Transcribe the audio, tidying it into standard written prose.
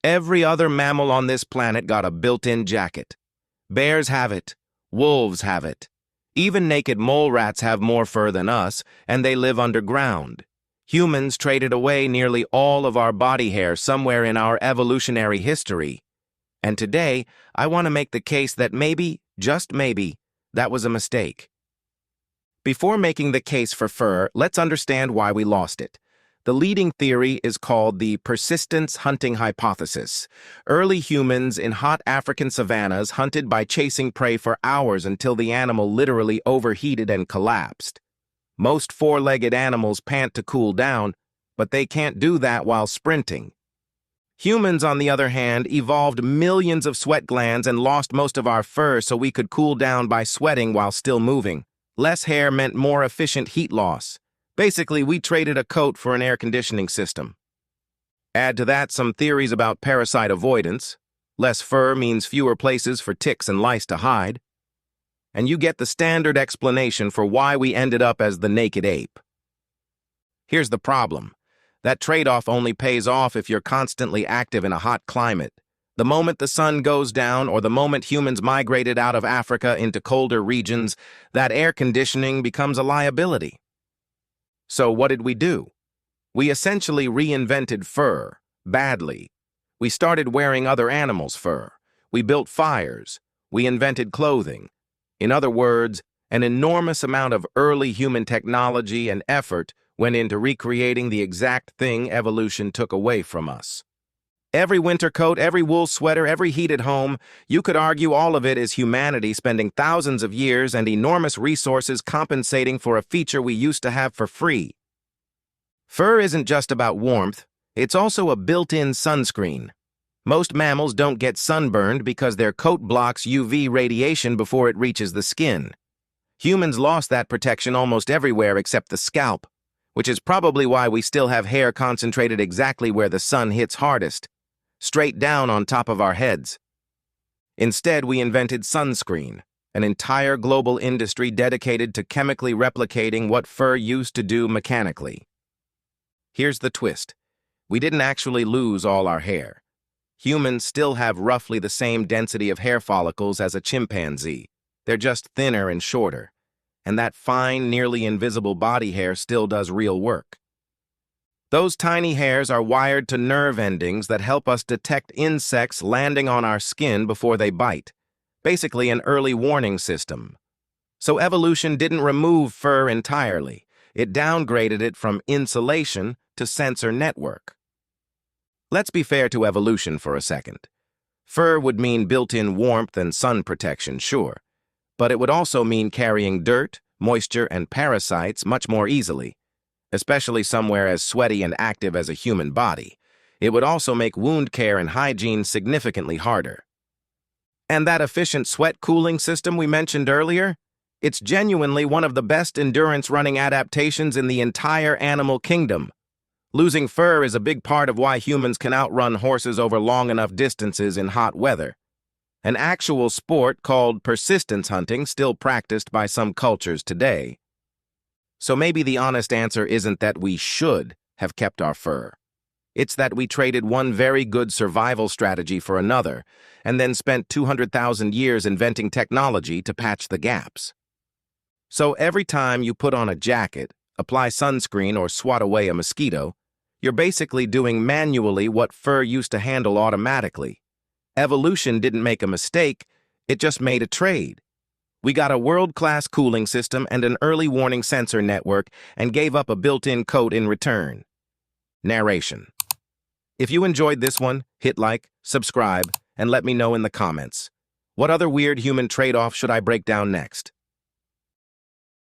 Every other mammal on this planet got a built-in jacket. Bears have it. Wolves have it. Even naked mole rats have more fur than us, and they live underground. Humans traded away nearly all of our body hair somewhere in our evolutionary history. And today, I want to make the case that maybe, just maybe, that was a mistake. Before making the case for fur, let's understand why we lost it. The leading theory is called the persistence hunting hypothesis. Early humans in hot African savannas hunted by chasing prey for hours until the animal literally overheated and collapsed. Most four-legged animals pant to cool down, but they can't do that while sprinting. Humans, on the other hand, evolved millions of sweat glands and lost most of our fur so we could cool down by sweating while still moving. Less hair meant more efficient heat loss. Basically, we traded a coat for an air conditioning system. Add to that some theories about parasite avoidance. Less fur means fewer places for ticks and lice to hide. And you get the standard explanation for why we ended up as the naked ape. Here's the problem. That trade-off only pays off if you're constantly active in a hot climate. The moment the sun goes down or the moment humans migrated out of Africa into colder regions, that air conditioning becomes a liability. So what did we do? We essentially reinvented fur, badly. We started wearing other animals' fur. We built fires. We invented clothing. In other words, an enormous amount of early human technology and effort went into recreating the exact thing evolution took away from us. Every winter coat, every wool sweater, every heated home, you could argue all of it is humanity spending thousands of years and enormous resources compensating for a feature we used to have for free. Fur isn't just about warmth, it's also a built-in sunscreen. Most mammals don't get sunburned because their coat blocks UV radiation before it reaches the skin. Humans lost that protection almost everywhere except the scalp, which is probably why we still have hair concentrated exactly where the sun hits hardest, straight down on top of our heads. Instead, we invented sunscreen, an entire global industry dedicated to chemically replicating what fur used to do mechanically. Here's the twist. We didn't actually lose all our hair. Humans still have roughly the same density of hair follicles as a chimpanzee. They're just thinner and shorter. And that fine, nearly invisible body hair still does real work. Those tiny hairs are wired to nerve endings that help us detect insects landing on our skin before they bite. Basically an early warning system. So evolution didn't remove fur entirely. It downgraded it from insulation to sensor network. Let's be fair to evolution for a second. Fur would mean built-in warmth and sun protection, sure. But it would also mean carrying dirt, moisture, and parasites much more easily, especially somewhere as sweaty and active as a human body. It would also make wound care and hygiene significantly harder. And that efficient sweat cooling system we mentioned earlier? It's genuinely one of the best endurance-running adaptations in the entire animal kingdom. Losing fur is a big part of why humans can outrun horses over long enough distances in hot weather. An actual sport called persistence hunting still practiced by some cultures today. So maybe the honest answer isn't that we should have kept our fur. It's that we traded one very good survival strategy for another, and then spent 200,000 years inventing technology to patch the gaps. So every time you put on a jacket, apply sunscreen, or swat away a mosquito, you're basically doing manually what fur used to handle automatically. Evolution didn't make a mistake, it just made a trade. We got a world-class cooling system and an early warning sensor network and gave up a built-in coat in return. Narration. If you enjoyed this one, hit like, subscribe, and let me know in the comments. What other weird human trade-off should I break down next?